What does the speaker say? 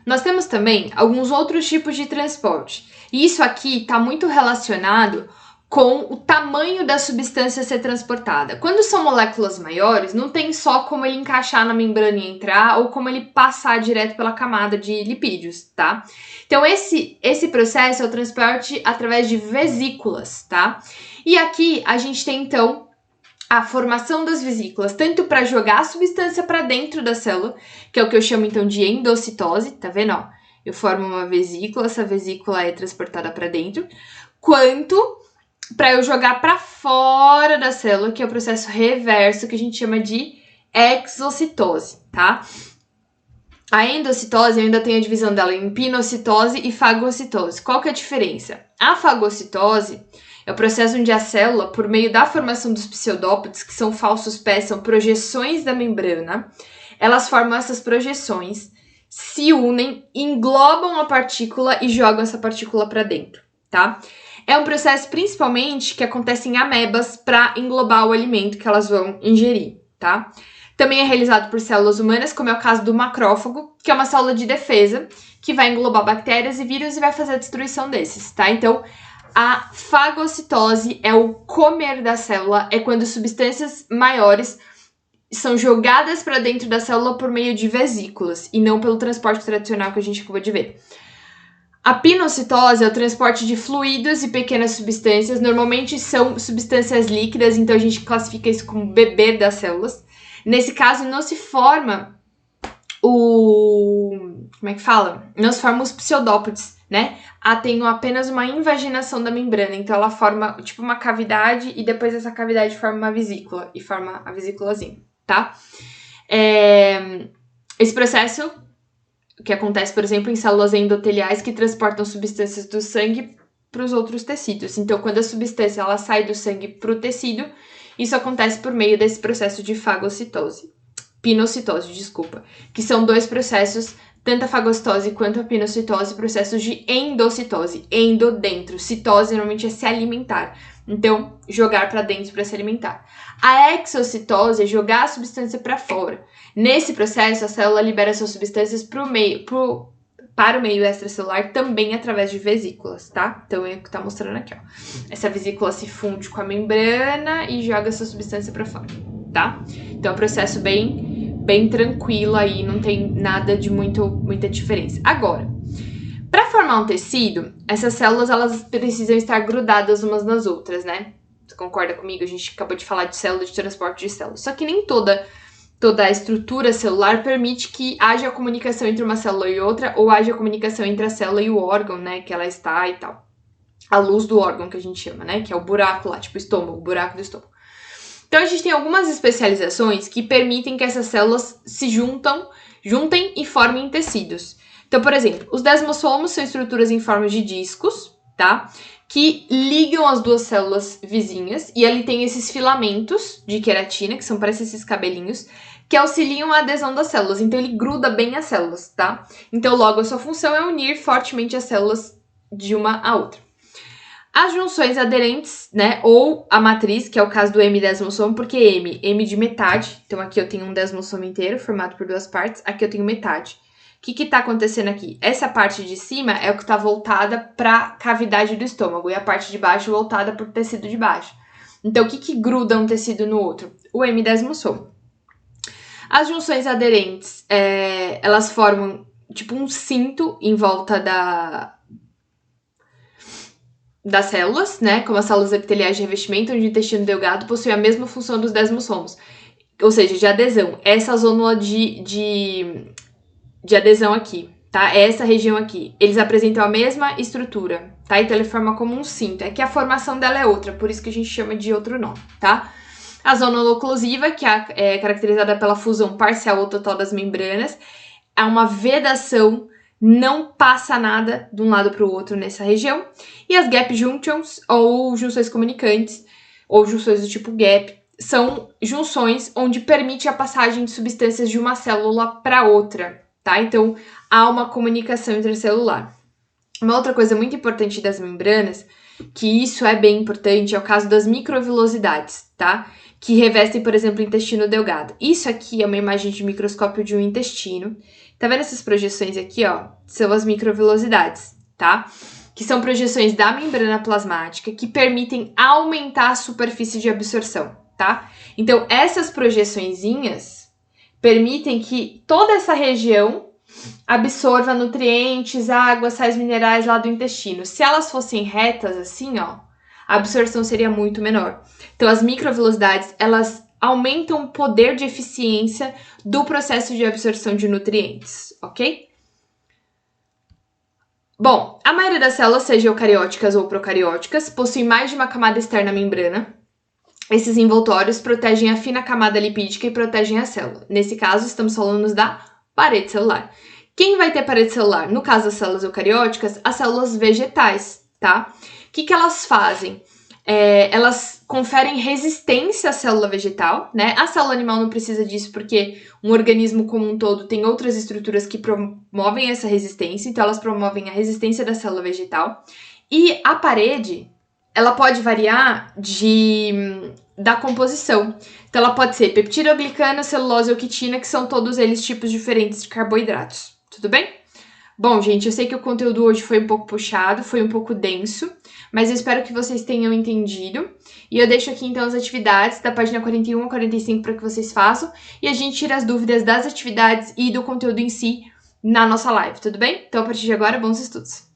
Nós temos também alguns outros tipos de transporte. E isso aqui está muito relacionado com o tamanho da substância a ser transportada. Quando são moléculas maiores, não tem só como ele encaixar na membrana e entrar, ou como ele passar direto pela camada de lipídios, tá? Então, esse processo é o transporte através de vesículas, tá? E aqui a gente tem, então, a formação das vesículas, tanto para jogar a substância para dentro da célula, que é o que eu chamo, então, de endocitose, tá vendo, ó? Eu formo uma vesícula, essa vesícula é transportada para dentro, quanto para eu jogar para fora da célula, que é o processo reverso, que a gente chama de exocitose, tá? A endocitose ainda tem a divisão dela em pinocitose e fagocitose. Qual que é a diferença? A fagocitose é o processo onde a célula, por meio da formação dos pseudópodes, que são falsos pés, são projeções da membrana, elas formam essas projeções, se unem, englobam a partícula e jogam essa partícula para dentro, tá? É um processo, principalmente, que acontece em amebas para englobar o alimento que elas vão ingerir, tá? Também é realizado por células humanas, como é o caso do macrófago, que é uma célula de defesa, que vai englobar bactérias e vírus e vai fazer a destruição desses, tá? Então, a fagocitose é o comer da célula, é quando substâncias maiores são jogadas para dentro da célula por meio de vesículas, e não pelo transporte tradicional que a gente acabou de ver. A pinocitose é o transporte de fluidos e pequenas substâncias, normalmente são substâncias líquidas, então a gente classifica isso como beber das células. Nesse caso, não se forma não se forma os pseudópodes, né? Tem apenas uma invaginação da membrana, então ela forma tipo uma cavidade e depois essa cavidade forma uma vesícula e forma a vesículazinha, tá? Esse processo que acontece, por exemplo, em células endoteliais que transportam substâncias do sangue para os outros tecidos. Então, quando a substância ela sai do sangue para o tecido, isso acontece por meio desse processo de pinocitose, que são dois processos, tanto a fagocitose quanto a pinocitose, processos de endocitose, endo dentro, citose normalmente é se alimentar, então jogar para dentro para se alimentar. A exocitose é jogar a substância para fora. Nesse processo, a célula libera suas substâncias para o meio extracelular também através de vesículas, tá? Então é o que tá mostrando aqui, ó. Essa vesícula se funde com a membrana e joga essa substância para fora, tá? Então é um processo bem tranquilo aí, não tem nada de muita diferença. Agora, para formar um tecido, essas células elas precisam estar grudadas umas nas outras, né? Você concorda comigo? A gente acabou de falar de célula, de transporte de células. Só que nem toda a estrutura celular permite que haja comunicação entre uma célula e outra, ou haja comunicação entre a célula e o órgão, né, que ela está e tal. A luz do órgão que a gente chama, né, que é o buraco lá, tipo o estômago, o buraco do estômago. Então, a gente tem algumas especializações que permitem que essas células se juntem e formem tecidos. Então, por exemplo, os desmossomos são estruturas em forma de discos, tá? Que ligam as duas células vizinhas, e ali tem esses filamentos de queratina, que parecem esses cabelinhos, que auxiliam a adesão das células. Então, ele gruda bem as células, tá? Então, logo, a sua função é unir fortemente as células de uma à outra. As junções aderentes, né, ou a matriz, que é o caso do M-desmossomo, porque M de metade. Então, aqui eu tenho um desmossomo inteiro, formado por duas partes. Aqui eu tenho metade. O que tá acontecendo aqui? Essa parte de cima é o que tá voltada para a cavidade do estômago, e a parte de baixo voltada para o tecido de baixo. Então, o que gruda um tecido no outro? O M-desmossomo. As junções aderentes, elas formam tipo um cinto em volta das células, né? Como as células epiteliais de revestimento, onde o intestino delgado possui a mesma função dos desmossomos, ou seja, de adesão. Essa zona de adesão aqui, tá? Essa região aqui. Eles apresentam a mesma estrutura, tá? Então, ele forma como um cinto. É que a formação dela é outra, por isso que a gente chama de outro nome, tá? A zona oclusiva, que é caracterizada pela fusão parcial ou total das membranas, é uma vedação, não passa nada de um lado para o outro nessa região. E as gap junctions, ou junções comunicantes, ou junções do tipo gap, são junções onde permite a passagem de substâncias de uma célula para outra, tá? Então, há uma comunicação intracelular. Uma outra coisa muito importante das membranas, que isso é bem importante, é o caso das microvilosidades, tá? Que revestem, por exemplo, o intestino delgado. Isso aqui é uma imagem de microscópio de um intestino, Tá vendo essas projeções aqui, ó? São as microvilosidades, tá? Que são projeções da membrana plasmática que permitem aumentar a superfície de absorção, tá? Então, essas projeçõezinhas permitem que toda essa região absorva nutrientes, água, sais minerais lá do intestino. Se elas fossem retas assim, ó, a absorção seria muito menor. Então, as microvelocidades, elas aumentam o poder de eficiência do processo de absorção de nutrientes, ok? Bom, a maioria das células, seja eucarióticas ou procarióticas, possuem mais de uma camada externa à membrana. Esses envoltórios protegem a fina camada lipídica e protegem a célula. Nesse caso, estamos falando da parede celular. Quem vai ter parede celular? No caso das células eucarióticas, as células vegetais, tá? O que elas fazem? Elas conferem resistência à célula vegetal, né? A célula animal não precisa disso porque um organismo como um todo tem outras estruturas que promovem essa resistência, então elas promovem a resistência da célula vegetal. E a parede, ela pode variar da composição. Então ela pode ser peptidoglicana, celulose ou quitina, que são todos eles tipos diferentes de carboidratos. Tudo bem? Bom, gente, eu sei que o conteúdo hoje foi um pouco puxado, foi um pouco denso, mas eu espero que vocês tenham entendido. E eu deixo aqui, então, as atividades da página 41 a 45 para que vocês façam. E a gente tira as dúvidas das atividades e do conteúdo em si na nossa live, tudo bem? Então, a partir de agora, bons estudos!